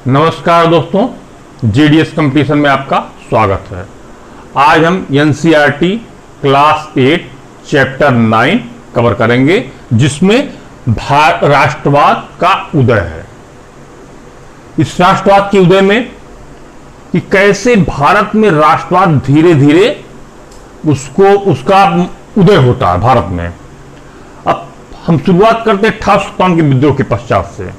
नमस्कार दोस्तों, GDS competition में आपका स्वागत है। आज हम एनसीईआरटी क्लास 8 चैप्टर 9 कवर करेंगे, जिसमें राष्ट्रवाद का उदय है। इस राष्ट्रवाद के उदय में कि कैसे भारत में राष्ट्रवाद धीरे धीरे उसका उदय होता है भारत में। अब हम शुरुआत करते हैं 1857 के विद्रोह के पश्चात से।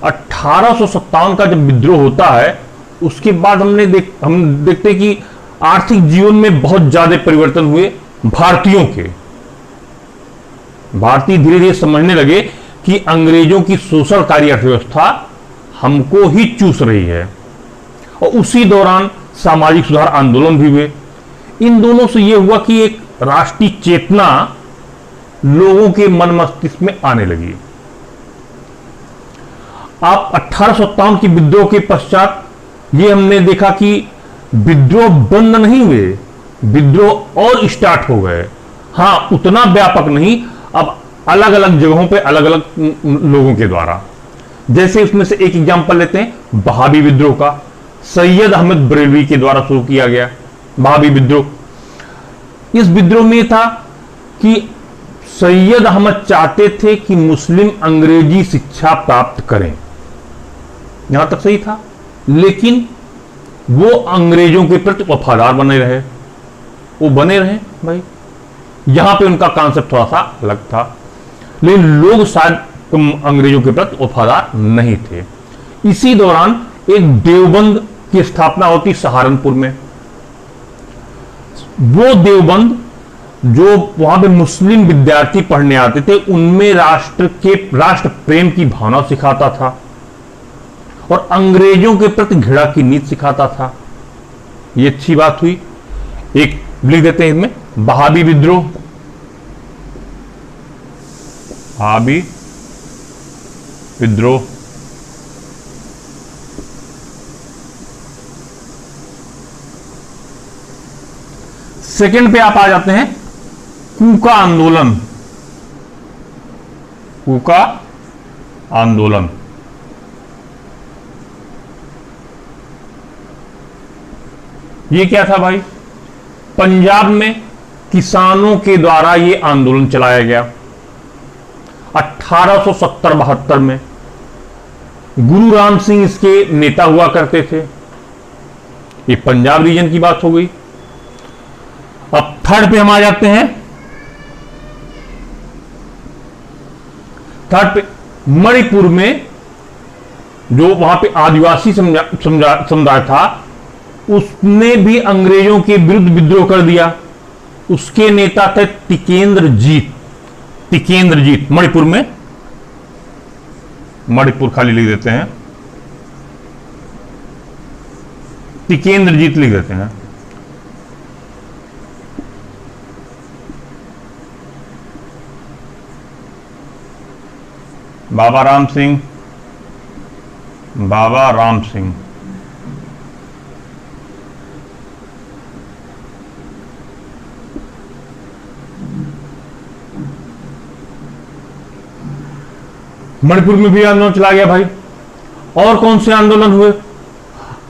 1857 का जब विद्रोह होता है, उसके बाद हम देखते हैं कि आर्थिक जीवन में बहुत ज्यादा परिवर्तन हुए भारतीयों के। भारतीय धीरे धीरे समझने लगे कि अंग्रेजों की शोषणकारी अर्थव्यवस्था हमको ही चूस रही है, और उसी दौरान सामाजिक सुधार आंदोलन भी हुए। इन दोनों से यह हुआ कि एक राष्ट्रीय चेतना लोगों के मन मस्तिष्क में आने लगी। आप 1857 के विद्रोह के पश्चात ये हमने देखा कि विद्रोह बंद नहीं हुए, विद्रोह और स्टार्ट हो गए। हां, उतना व्यापक नहीं, अब अलग अलग जगहों पे अलग अलग लोगों के द्वारा। जैसे उसमें से एक एग्जांपल लेते हैं वहाबी विद्रोह का। सैयद अहमद बरेलवी के द्वारा शुरू किया गया वहाबी विद्रोह। इस विद्रोह में था कि सैयद अहमद चाहते थे कि मुस्लिम अंग्रेजी शिक्षा प्राप्त करें। यहां तक सही था, लेकिन वो अंग्रेजों के प्रति वफादार बने रहे। वो बने रहे भाई, यहां पे उनका कॉन्सेप्ट थोड़ा सा अलग था, लेकिन लोग शायद अंग्रेजों के प्रति वफादार नहीं थे। इसी दौरान एक देवबंद की स्थापना होती सहारनपुर में। वो देवबंद जो वहां पे मुस्लिम विद्यार्थी पढ़ने आते थे, उनमें राष्ट्र प्रेम की भावना सिखाता था और अंग्रेजों के प्रति घृणा की नीति सिखाता था। ये अच्छी बात हुई। एक लिख देते हैं इसमें वहाबी विद्रोह। वहाबी विद्रोह सेकंड पे आप आ जाते हैं कूका आंदोलन। कूका आंदोलन ये क्या था भाई? पंजाब में किसानों के द्वारा यह आंदोलन चलाया गया 1870-72 में। गुरु राम सिंह इसके नेता हुआ करते थे। ये पंजाब रीजन की बात हो गई। अब थर्ड पे हम आ जाते हैं। थर्ड पे मणिपुर में जो वहां पे आदिवासी समुदाय था, उसने भी अंग्रेजों के विरुद्ध विद्रोह कर दिया। उसके नेता थे टिकेंद्रजीत। टिकेंद्रजीत मणिपुर में, मणिपुर खाली लिख देते हैं, टिकेंद्रजीत लिख देते हैं। बाबा राम सिंह, बाबा राम सिंह मणिपुर में भी आंदोलन चला गया भाई। और कौन से आंदोलन हुए?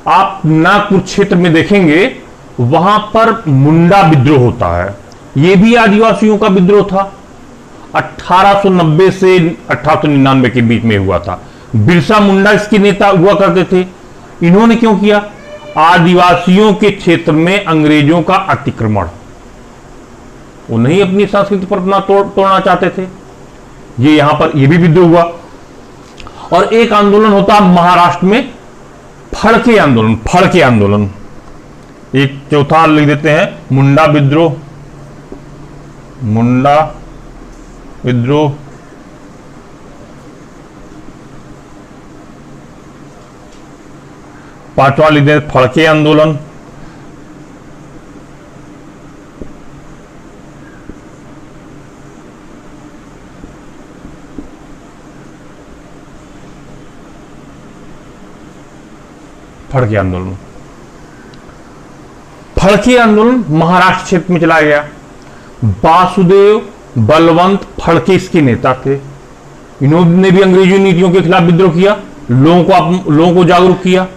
आप नागपुर क्षेत्र में देखेंगे, वहां पर मुंडा विद्रोह होता है। यह भी आदिवासियों का विद्रोह था। 1890 से 1899 के बीच में हुआ था। बिरसा मुंडा इसके नेता हुआ करते थे। इन्होंने क्यों किया? आदिवासियों के क्षेत्र में अंग्रेजों का अतिक्रमण, वो नहीं अपनी संस्कृति पर अपना तोड़ना चाहते थे। ये यहां पर ये भी विद्रोह हुआ। और एक आंदोलन होता महाराष्ट्र में, फड़के आंदोलन। फड़के आंदोलन एक चौथा लिख देते हैं मुंडा विद्रोह। मुंडा विद्रोह पांचवा लिख देते फड़के आंदोलन। फड़के आंदोलन, फड़के आंदोलन महाराष्ट्र क्षेत्र में चलाया गया। वासुदेव बलवंत फड़के इसके नेता थे। इन्होंने भी अंग्रेजी नीतियों के खिलाफ विद्रोह किया लोगों को जागरूक किया।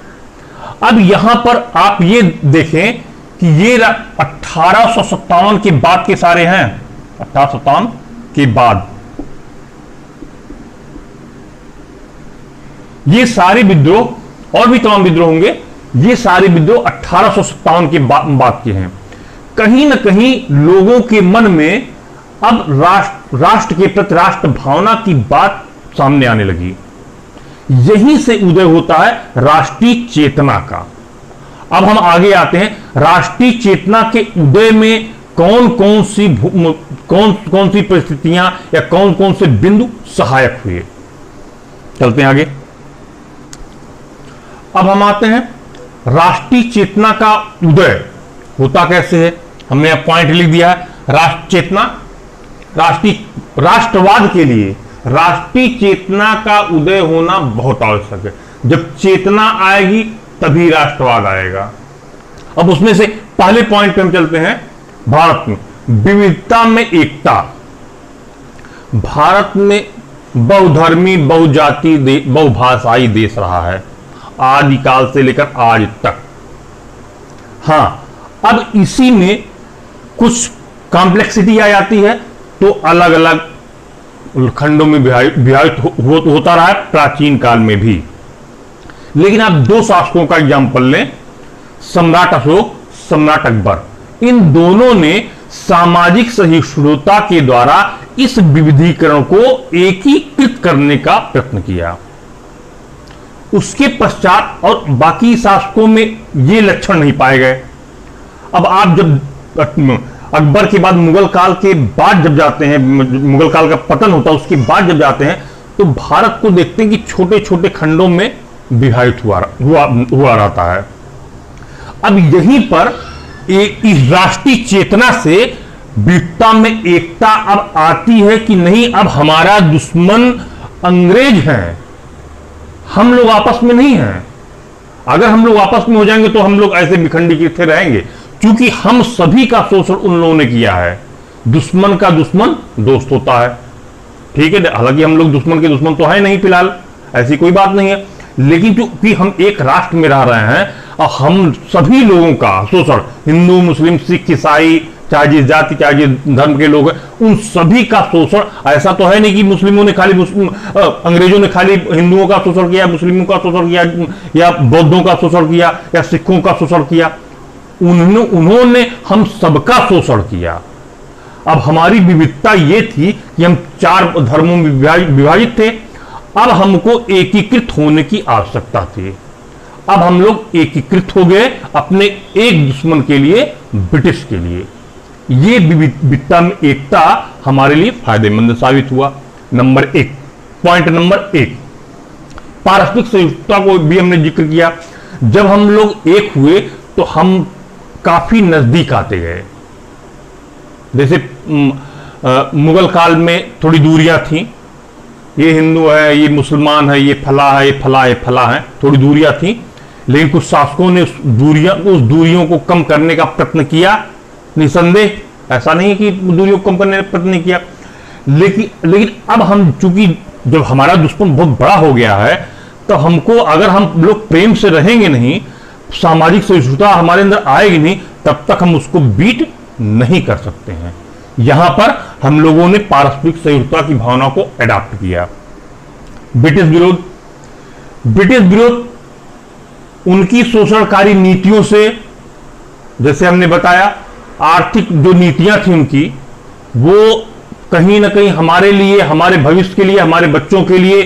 अब यहां पर आप ये देखें कि ये 1857 के बाद के सारे हैं, 1857 के बाद ये सारे विद्रोह और भी तमाम विद्रोह होंगे, ये सारे विद्रोह 1857 के बाद के हैं। कहीं ना कहीं लोगों के मन में अब राष्ट्र के प्रति राष्ट्र भावना की बात सामने आने लगी। यहीं से उदय होता है राष्ट्रीय चेतना का। अब हम आगे आते हैं, राष्ट्रीय चेतना के उदय में कौन कौन सी परिस्थितियां या कौन कौन से बिंदु सहायक हुए। चलते हैं आगे। अब हम आते हैं राष्ट्रीय चेतना का उदय होता कैसे है। हमने यह पॉइंट लिख दिया है, राष्ट्र चेतना, राष्ट्रवाद के लिए राष्ट्रीय चेतना का उदय होना बहुत आवश्यक है। जब चेतना आएगी तभी राष्ट्रवाद आएगा। अब उसमें से पहले पॉइंट पे हम चलते हैं, भारत में विविधता में एकता। भारत में बहुधर्मी, बहुजाति, बहुभाषाई देश रहा है आदिकाल से लेकर आज तक। हां, अब इसी में कुछ कॉम्प्लेक्सिटी आ जाती है तो अलग अलग खंडों में विभाजित होता रहा है प्राचीन काल में भी। लेकिन आप दो शासकों का एग्जाम्पल लें, सम्राट अशोक, सम्राट अकबर। इन दोनों ने सामाजिक सहिष्णुता के द्वारा इस विविधीकरण को एकीकृत करने का प्रयत्न किया। उसके पश्चात और बाकी शासकों में ये लक्षण नहीं पाए गए। अब आप जब अकबर के बाद मुगल काल के बाद जब जाते हैं, मुगल काल का पतन होता है उसके बाद जब जाते हैं तो भारत को देखते हैं कि छोटे छोटे खंडों में विभाजित हुआ रहता है। अब यहीं पर इस राष्ट्रीय चेतना से विविधता में एकता अब आती है कि नहीं, अब हमारा दुश्मन अंग्रेज हैं, हम लोग आपस में नहीं हैं। अगर हम लोग आपस में हो जाएंगे तो हम लोग ऐसे विखंडीकृत रहेंगे, क्योंकि हम सभी का शोषण उन लोगों ने किया है। दुश्मन का दुश्मन दोस्त होता है, ठीक है। हालांकि हम लोग दुश्मन के दुश्मन तो है नहीं फिलहाल, ऐसी कोई बात नहीं है, लेकिन क्योंकि हम एक राष्ट्र में रह रहे हैं और हम सभी लोगों का शोषण, हिंदू, मुस्लिम, सिख, ईसाई, चाहे जिस जाति चाहे जिस धर्म के लोग हैं, उन सभी का शोषण। ऐसा तो है नहीं कि मुस्लिमों ने खाली अंग्रेजों ने खाली हिंदुओं का शोषण किया, मुस्लिमों का शोषण किया, या बौद्धों का शोषण किया, या सिखों का शोषण किया। उन्होंने हम सबका शोषण किया। अब हमारी विविधता ये थी कि हम 4 धर्मों में विभाजित थे। अब हमको एकीकृत होने की आवश्यकता थी। अब हम लोग एकीकृत हो गए अपने एक दुश्मन के लिए, ब्रिटिश के लिए। ये विविधता में एकता हमारे लिए फायदेमंद साबित हुआ। नंबर 1, पॉइंट नंबर 1, पारस्परिक सहिष्णुता को भी हमने जिक्र किया। जब हम लोग एक हुए तो हम काफी नजदीक आते गए। जैसे मुगल काल में थोड़ी दूरियां थी, ये हिंदू है, ये मुसलमान है, ये फला है, ये फला है, फला है, थोड़ी दूरियां थी। लेकिन कुछ शासकों ने उस दूरियों को कम करने का प्रयत्न किया। निसंदेह ऐसा नहीं है कि दूरियों को कम करने का प्रयत्न नहीं किया, लेकिन अब हम चूंकि जब हमारा दुश्मन बहुत बड़ा हो गया है तो हमको, अगर हम लोग प्रेम से रहेंगे नहीं, सामाजिक सहिष्णुता हमारे अंदर आएगी नहीं, तब तक हम उसको बीट नहीं कर सकते हैं। यहां पर हम लोगों ने पारस्परिक सहिष्णुता की भावना को अडॉप्ट किया। ब्रिटिश विरोध उनकी शोषणकारी नीतियों से, जैसे हमने बताया, आर्थिक जो नीतियां थी उनकी, वो कहीं ना कहीं हमारे लिए, हमारे भविष्य के लिए, हमारे बच्चों के लिए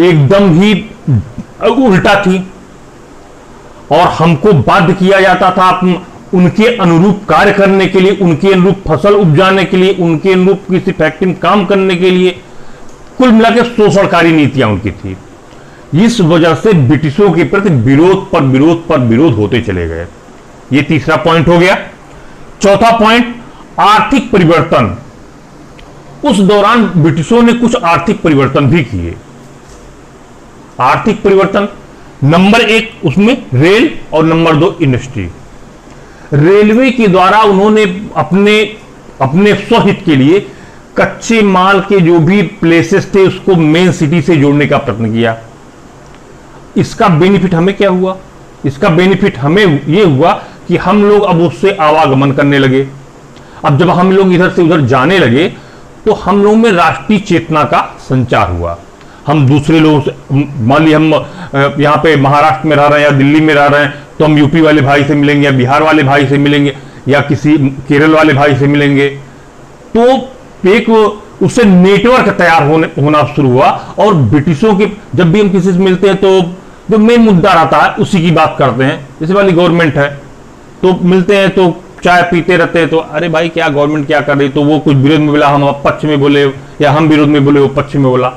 एकदम ही उल्टा थी। और हमको बाध्य किया जाता था उनके अनुरूप कार्य करने के लिए, उनके अनुरूप फसल उपजाने के लिए, उनके अनुरूप किसी फैक्ट्री में काम करने के लिए। कुल मिलाकर शोषणकारी नीतियां उनकी थी। इस वजह से ब्रिटिशों के प्रति विरोध होते चले गए। ये तीसरा पॉइंट हो गया। चौथा पॉइंट, आर्थिक परिवर्तन। उस दौरान ब्रिटिशों ने कुछ आर्थिक परिवर्तन भी किए। आर्थिक परिवर्तन नंबर 1 उसमें रेल, और नंबर 2 इंडस्ट्री। रेलवे के द्वारा उन्होंने अपने स्वहित के लिए कच्चे माल के जो भी प्लेसेस थे उसको मेन सिटी से जोड़ने का प्रयत्न किया। इसका बेनिफिट हमें क्या हुआ? इसका बेनिफिट हमें यह हुआ कि हम लोग अब उससे आवागमन करने लगे। अब जब हम लोग इधर से उधर जाने लगे तो हम लोगों में राष्ट्रीय चेतना का संचार हुआ। हम दूसरे लोगों से, मान ली हम यहाँ पे महाराष्ट्र में रह रहे हैं या दिल्ली में रह रहे हैं, तो हम यूपी वाले भाई से मिलेंगे या बिहार वाले भाई से मिलेंगे या किसी केरल वाले भाई से मिलेंगे, तो एक उससे नेटवर्क तैयार होना शुरू हुआ। और ब्रिटिशों के जब भी हम किसी से मिलते हैं तो जो मेन मुद्दा रहता है उसी की बात करते हैं। जैसे वाली गवर्नमेंट है तो मिलते हैं तो चाय पीते रहते हैं, तो अरे भाई क्या गवर्नमेंट क्या कर रही, तो वो कुछ विरोध में बोला, हम पक्ष में बोले, या हम विरोध में बोले वो पक्ष में बोला।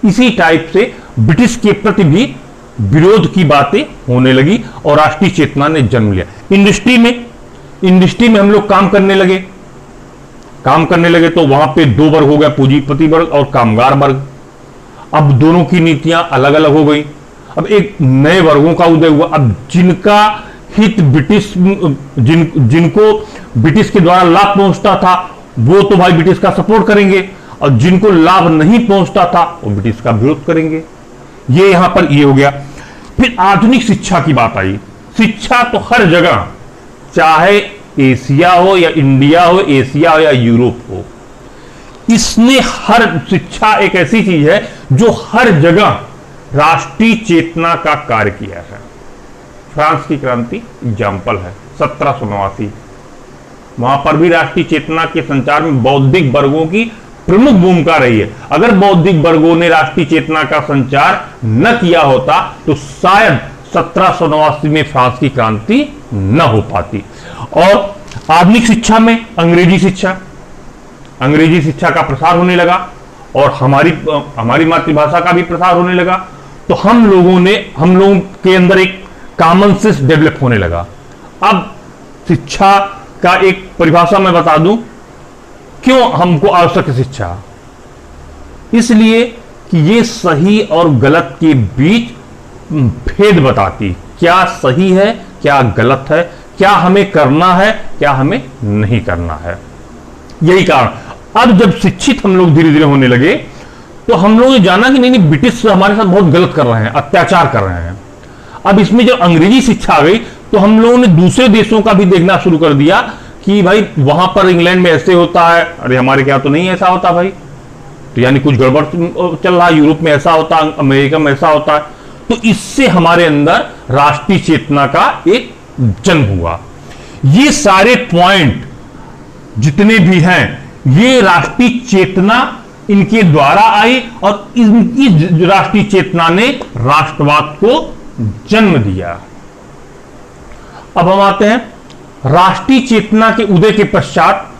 इसी टाइप से ब्रिटिश के प्रति भी विरोध की बातें होने लगी और राष्ट्रीय चेतना ने जन्म लिया। इंडस्ट्री में हम लोग काम करने लगे तो वहां पे दो वर्ग हो गया, पूंजीपति वर्ग और कामगार वर्ग। अब दोनों की नीतियां अलग अलग हो गई। अब एक नए वर्गों का उदय हुआ। अब जिनका हित जिनको ब्रिटिश के द्वारा लाभ पहुंचता था वो तो भाई ब्रिटिश का सपोर्ट करेंगे, और जिनको लाभ नहीं पहुंचता था वो ब्रिटिश का विरोध करेंगे। ये यहां पर ये हो गया। फिर आधुनिक शिक्षा की बात आई। शिक्षा तो हर जगह, चाहे एशिया हो या इंडिया हो, एशिया हो या यूरोप हो, इसने हर शिक्षा एक ऐसी चीज है जो हर जगह राष्ट्रीय चेतना का कार्य किया है। फ्रांस की क्रांति एग्जाम्पल है, 1789, वहां पर भी राष्ट्रीय चेतना के संचार में बौद्धिक वर्गों की प्रमुख भूमिका रही है। अगर बौद्धिक वर्गों ने राष्ट्रीय चेतना का संचार न किया होता तो शायद 1789 में फ्रांस की क्रांति न हो पाती। और आधुनिक शिक्षा में अंग्रेजी शिक्षा का प्रसार होने लगा और हमारी मातृभाषा का भी प्रसार होने लगा। तो हम लोगों के अंदर एक कॉमन सेंस डेवलप होने लगा। अब शिक्षा का एक परिभाषा मैं बता दूं, क्यों हमको आवश्यक है शिक्षा? इसलिए कि ये सही और गलत के बीच भेद बताती, क्या सही है क्या गलत है, क्या हमें करना है क्या हमें नहीं करना है। यही कारण अब जब शिक्षित हम लोग धीरे धीरे होने लगे तो हम लोगों ने जाना कि नहीं ब्रिटिश हमारे साथ बहुत गलत कर रहे हैं, अत्याचार कर रहे हैं। अब इसमें जब अंग्रेजी शिक्षा आ गई तो हम लोगों ने दूसरे देशों का भी देखना शुरू कर दिया कि भाई वहां पर इंग्लैंड में ऐसे होता है, अरे हमारे क्या तो नहीं ऐसा होता भाई, तो यानी कुछ गड़बड़ चल रहा है। यूरोप में ऐसा होता है, अमेरिका में ऐसा होता है। तो इससे हमारे अंदर राष्ट्रीय चेतना का एक जन्म हुआ। ये सारे पॉइंट जितने भी हैं ये राष्ट्रीय चेतना इनके द्वारा आई और इनकी राष्ट्रीय चेतना ने राष्ट्रवाद को जन्म दिया। अब हम आते हैं राष्ट्रीय चेतना के उदय के पश्चात।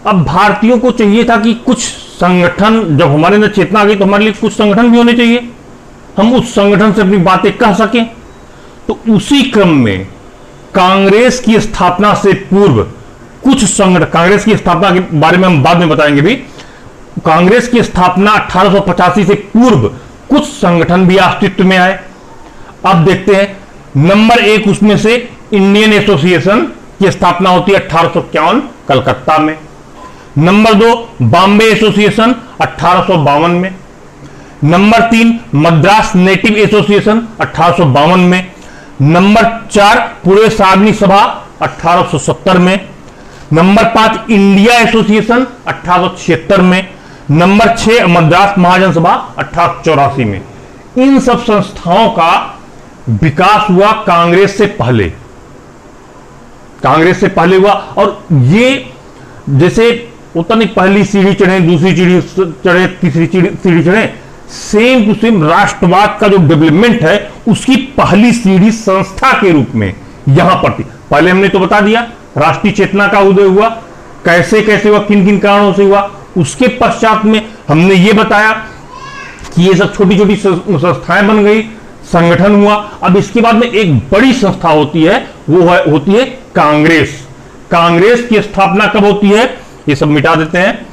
अब भारतीयों को चाहिए था कि कुछ संगठन, जब हमारे अंदर चेतना आ गई तो हमारे लिए कुछ संगठन भी होने चाहिए, हम उस संगठन से अपनी बातें कह सकें। तो उसी क्रम में कांग्रेस की स्थापना से पूर्व कुछ संगठन, कांग्रेस की स्थापना के बारे में हम बाद में बताएंगे भी, कांग्रेस की स्थापना 1885 से पूर्व कुछ संगठन भी अस्तित्व में आए। अब देखते हैं, नंबर 1 उसमें से इंडियन एसोसिएशन की स्थापना होती है 1851 कलकत्ता में। नंबर 2 बॉम्बे एसोसिएशन 1852 में। नंबर 3 मद्रास नेटिव एसोसिएशन 1852 में। नंबर 4 पूर्व साधनी सभा 1870 में। नंबर 5 इंडिया एसोसिएशन 1876 में। नंबर 6 मद्रास महाजन सभा 1884 में। इन सब संस्थाओं का विकास हुआ कांग्रेस से पहले हुआ। और ये जैसे होता नहीं, पहली सीढ़ी चढ़े, दूसरी सीढ़ी चढ़े, तीसरी सीढ़ी चढ़े, सेम टू सेम राष्ट्रवाद का जो डेवलपमेंट है उसकी पहली सीढ़ी संस्था के रूप में यहां पर थी। पहले हमने तो बता दिया राष्ट्रीय चेतना का उदय हुआ, कैसे कैसे हुआ, किन किन कारणों से हुआ। उसके पश्चात में हमने ये बताया कि ये सब छोटी छोटी संस्थाएं बन गई, संगठन हुआ। अब इसके बाद में एक बड़ी संस्था होती है, वो होती है कांग्रेस। कांग्रेस की स्थापना कब होती है, ये सब मिटा देते हैं।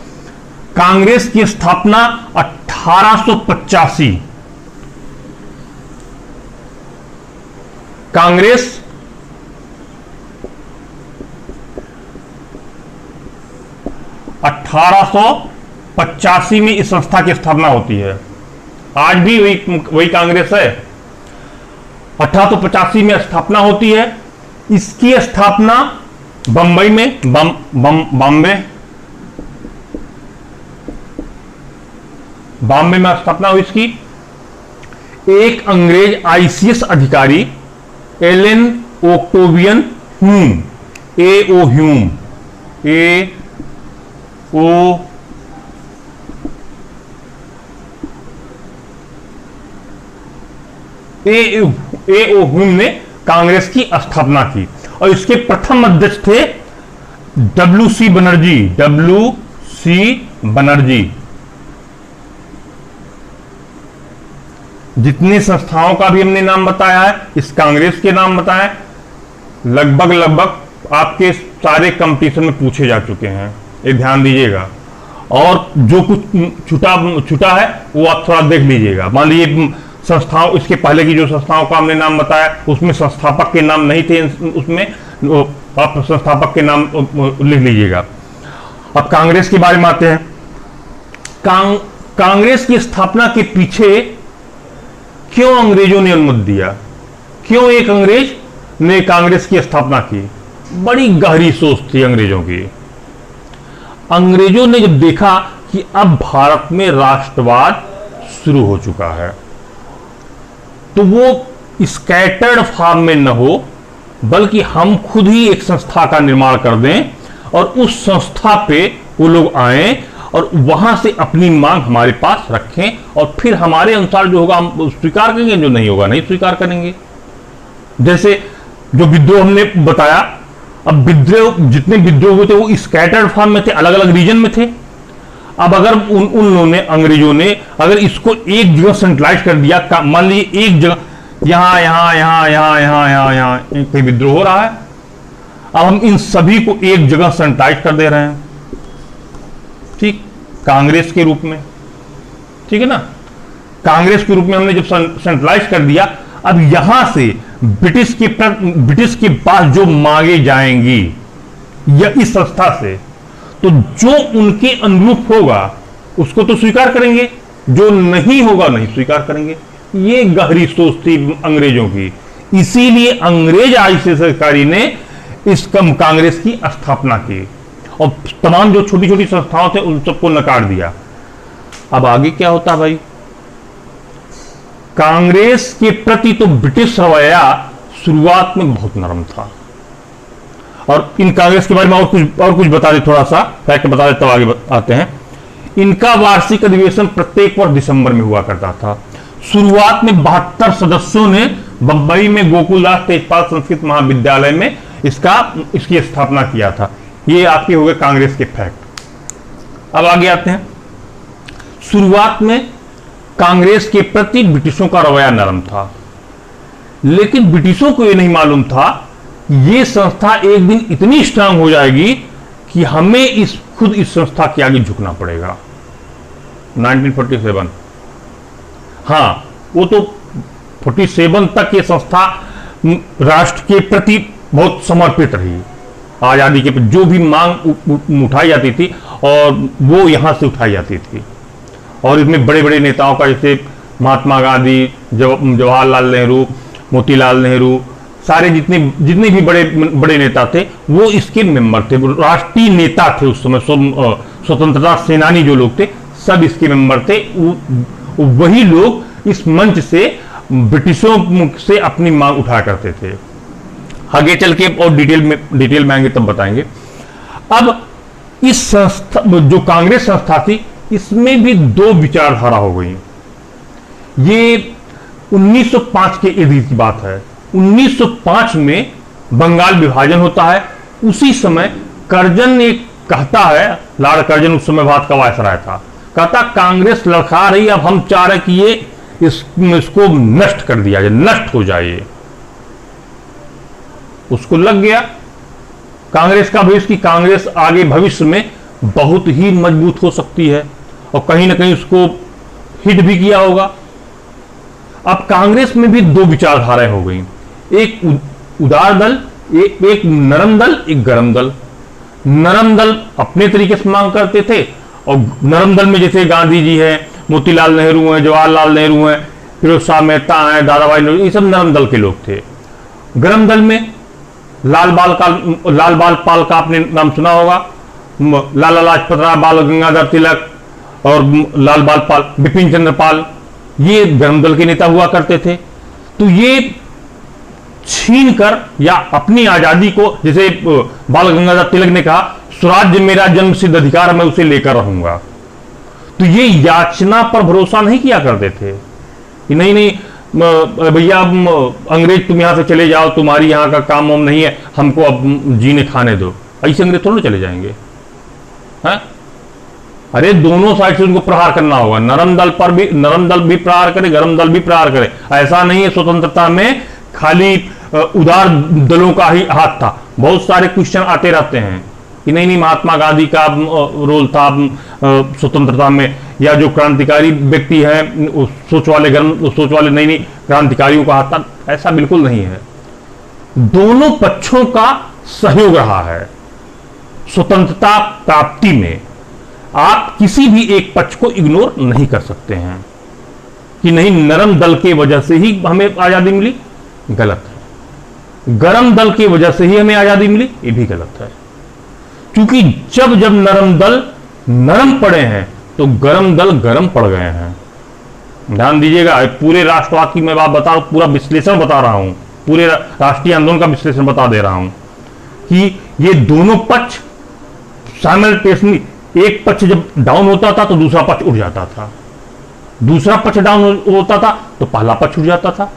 कांग्रेस की स्थापना 1885, कांग्रेस 1885 में इस संस्था की स्थापना होती है। आज भी वही कांग्रेस है। 1885 में स्थापना होती है। इसकी स्थापना बंबई में बॉम्बे में स्थापना हुई इसकी। एक अंग्रेज आईसीएस अधिकारी Allan Octavian Hume, A.O. Hume, A.O. Hume ने कांग्रेस की स्थापना की और इसके प्रथम अध्यक्ष थे W.C. बनर्जी। जितनी संस्थाओं का भी हमने नाम बताया है, इस कांग्रेस के नाम बताए, लगभग आपके सारे कंपटीशन में पूछे जा चुके हैं, ये ध्यान दीजिएगा। और जो कुछ छुटा है वो आप थोड़ा देख लीजिएगा। मान लीजिए संस्थाओं, इसके पहले की जो संस्थाओं का हमने नाम बताया उसमें संस्थापक के नाम नहीं थे, उसमें आप संस्थापक के नाम लिख लीजिएगा। अब कांग्रेस के बारे में आते हैं। कांग्रेस की स्थापना के पीछे क्यों अंग्रेजों ने अनुमति दिया, क्यों एक अंग्रेज ने कांग्रेस की स्थापना की? बड़ी गहरी सोच थी अंग्रेजों की। अंग्रेजों ने जब देखा कि अब भारत में राष्ट्रवाद शुरू हो चुका है, तो वो स्कैटर्ड फॉर्म में न हो, बल्कि हम खुद ही एक संस्था का निर्माण कर दें और उस संस्था पे वो लोग आए और वहां से अपनी मांग हमारे पास रखें और फिर हमारे अनुसार जो होगा हम स्वीकार करेंगे, जो नहीं होगा नहीं स्वीकार करेंगे। जैसे जो विद्रोह हमने बताया, अब विद्रोह, जितने विद्रोह हुए थे वो स्कैटर्ड फॉर्म में थे, अलग अलग रीजन में थे। अब अगर उन लोगों ने, अंग्रेजों ने अगर इसको एक जगह सेंट्रलाइज कर दिया, मान लीजिए एक जगह यहां कहीं विद्रोह हो रहा है, अब हम इन सभी को एक जगह सेंट्रलाइज कर दे रहे हैं, ठीक, कांग्रेस के रूप में, ठीक है ना। कांग्रेस के रूप में हमने जब सेंट्रलाइज कर दिया, अब यहां से ब्रिटिश के पास जो मांगे जाएंगी या इस संस्था से, तो जो उनके अनुरूप होगा उसको तो स्वीकार करेंगे, जो नहीं होगा नहीं स्वीकार करेंगे। ये गहरी सोच थी अंग्रेजों की। इसीलिए अंग्रेज आईसीएस अधिकारी ने इस कांग्रेस की स्थापना की और तमाम जो छोटी छोटी संस्थाओं थे उन सबको नकार दिया। अब आगे क्या होता भाई? कांग्रेस के प्रति तो ब्रिटिश रवैया शुरुआत में बहुत नरम था। और इन कांग्रेस के बारे में और कुछ बता दे, थोड़ा सा फैक्ट बता दे, तब आगे आते हैं। इनका वार्षिक अधिवेशन प्रत्येक वर्ष दिसंबर में हुआ करता था। शुरुआत में 72 सदस्यों ने बंबई में गोकुलदास तेजपाल संस्कृत महाविद्यालय में इसकी स्थापना किया था। ये आपके हो गए कांग्रेस के फैक्ट। अब आगे आते हैं। शुरुआत में कांग्रेस के प्रति ब्रिटिशों का रवैया नरम था, लेकिन ब्रिटिशों को यह नहीं मालूम था ये संस्था एक दिन इतनी स्ट्रांग हो जाएगी कि हमें खुद इस संस्था के आगे झुकना पड़ेगा। 1947, हाँ, वो तो 47 तक ये संस्था राष्ट्र के प्रति बहुत समर्पित रही। आजादी के जो भी मांग उठाई जाती थी और वो यहां से उठाई जाती थी, और इसमें बड़े बड़े नेताओं का, जैसे महात्मा गांधी, जवाहरलाल नेहरू, मोतीलाल नेहरू, सारे जितने भी बड़े बड़े नेता थे वो इसके मेंबर थे, राष्ट्रीय नेता थे उस समय, स्वतंत्रता सेनानी जो लोग थे सब इसके मेंबर थे। वही लोग इस मंच से ब्रिटिशों से अपनी मांग उठाया करते थे। आगे चल के और डिटेल में आएंगे तब बताएंगे। अब इस संस्था, जो कांग्रेस संस्था थी, इसमें भी दो विचारधारा हो गई। ये 1905 के इर्द की बात है। 1905 में बंगाल विभाजन होता है। उसी समय कर्जन ने कहता है, लॉर्ड कर्जन उस समय भारत का वायसराय था, कहता कांग्रेस लड़खड़ा रही, अब हम चाह रहे कि ये इसको नष्ट कर दिया जाए, नष्ट हो जाए। उसको लग गया कांग्रेस का भविष्य की कांग्रेस आगे भविष्य में बहुत ही मजबूत हो सकती है, और कहीं ना कहीं उसको हिट भी किया होगा। अब कांग्रेस में भी दो विचारधाराएं हो गई, एक उदार दल, एक नरम दल, एक गरम दल। नरम दल अपने तरीके से मांग करते थे, और नरम दल में जैसे गांधी जी हैं, मोतीलाल नेहरू हैं, जवाहरलाल नेहरू हैं, फिरोज शाह मेहता हैं, दादा भाई नौरोजी, ये सब नरम दल के लोग थे। गरम दल में लाल बाल पाल का आपने नाम सुना होगा, लाला लाजपत राय, बाल गंगाधर तिलक और लाल बाल पाल, बिपिन चंद्र पाल, ये गरम दल के नेता हुआ करते थे। तो ये छीन कर या अपनी आजादी को, जैसे बाल गंगाधर तिलक ने कहा, स्वराज्य मेरा जन्म सिद्ध अधिकार, मैं उसे लेकर रहूंगा। तो ये याचना पर भरोसा नहीं किया करते थे कि नहीं नहीं भैया अंग्रेज तुम यहां से चले जाओ, तुम्हारी यहां का काम वाम नहीं है, हमको अब जीने खाने दो, ऐसे अंग्रेज थोड़ा चले जाएंगे हैं? अरे दोनों साइड से उनको प्रहार करना होगा, नरम दल भी प्रहार करे, गरम दल भी प्रहार करे। ऐसा नहीं है स्वतंत्रता में खाली उदार दलों का ही हाथ था। बहुत सारे क्वेश्चन आते रहते हैं कि नहीं नहीं महात्मा गांधी का रोल था स्वतंत्रता में, या जो क्रांतिकारी व्यक्ति हैं सोच वाले नहीं नहीं क्रांतिकारियों का हाथ था। ऐसा बिल्कुल नहीं है, दोनों पक्षों का सहयोग रहा है स्वतंत्रता प्राप्ति में। आप किसी भी एक पक्ष को इग्नोर नहीं कर सकते हैं कि नहीं नरम दल के वजह से ही हमें आजादी मिली, गलत है। गरम दल की वजह से ही हमें आजादी मिली, ये भी गलत है। क्योंकि जब जब नरम दल नरम पड़े हैं तो गरम दल गरम पड़ गए हैं। ध्यान दीजिएगा, पूरे राष्ट्रवाद की मैं बात बता रहा हूं, पूरा विश्लेषण बता रहा हूं, पूरे राष्ट्रीय आंदोलन का विश्लेषण बता दे रहा हूं कि ये दोनों पक्ष साइमल्टेनियसली, एक पक्ष जब डाउन होता था तो दूसरा पक्ष उठ जाता था, दूसरा पक्ष डाउन होता था तो पहला पक्ष उठ जाता था।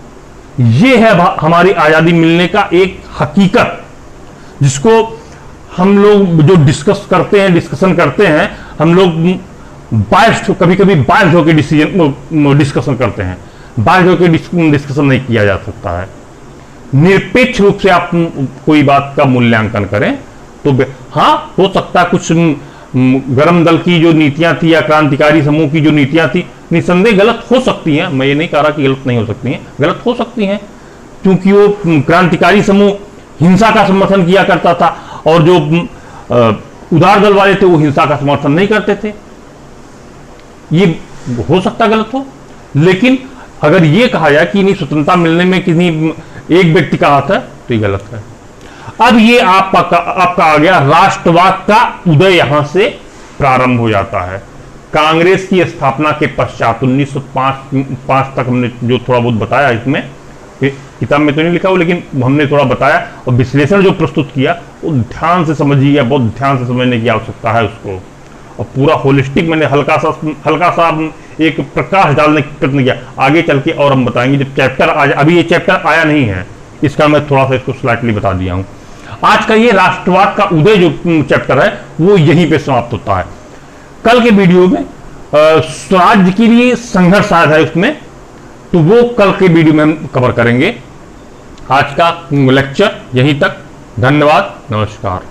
यह है हमारी आजादी मिलने का एक हकीकत, जिसको हम लोग जो डिस्कशन करते हैं, हम लोग कभी कभी बायस्ड होकर डिस्कशन करते हैं। बायस्ड होकर डिस्कशन नहीं किया जा सकता है। निरपेक्ष रूप से आप कोई बात का मूल्यांकन करें तो हाँ हो सकता है कुछ गरम दल की जो नीतियां थी या क्रांतिकारी समूह की जो नीतियां थी निसंदेह गलत हो सकती हैं। मैं ये नहीं कह रहा कि गलत नहीं हो सकती हैं, गलत हो सकती हैं, क्योंकि वो क्रांतिकारी समूह हिंसा का समर्थन किया करता था और जो उदार दल वाले थे वो हिंसा का समर्थन नहीं करते थे। ये हो सकता गलत हो, लेकिन अगर ये कहा जाए कि नहीं स्वतंत्रता मिलने में किसी एक व्यक्ति का हाथ है तो ये गलत है। अब ये आपका आ गया राष्ट्रवाद का उदय, यहां से प्रारंभ हो जाता है। कांग्रेस की स्थापना के पश्चात 1905 तक हमने जो थोड़ा बहुत बताया, इसमें किताब में तो नहीं लिखा हो लेकिन हमने थोड़ा बताया और विश्लेषण जो प्रस्तुत किया वो ध्यान से समझिए, बहुत ध्यान से समझने की आवश्यकता है उसको, और पूरा होलिस्टिक मैंने हल्का सा एक प्रकाश डालने का प्रयत्न किया। आगे चल के और हम बताएंगे जब चैप्टर अभी ये चैप्टर आया नहीं है, इसका मैं थोड़ा सा इसको स्लाइटली बता दिया हूं। आज का ये राष्ट्रवाद का उदय जो चैप्टर है वो यहीं पे समाप्त होता है। कल के वीडियो में स्वराज्य के लिए संघर्ष शायद है उसमें, तो वो कल के वीडियो में हम कवर करेंगे। आज का लेक्चर यहीं तक, धन्यवाद, नमस्कार।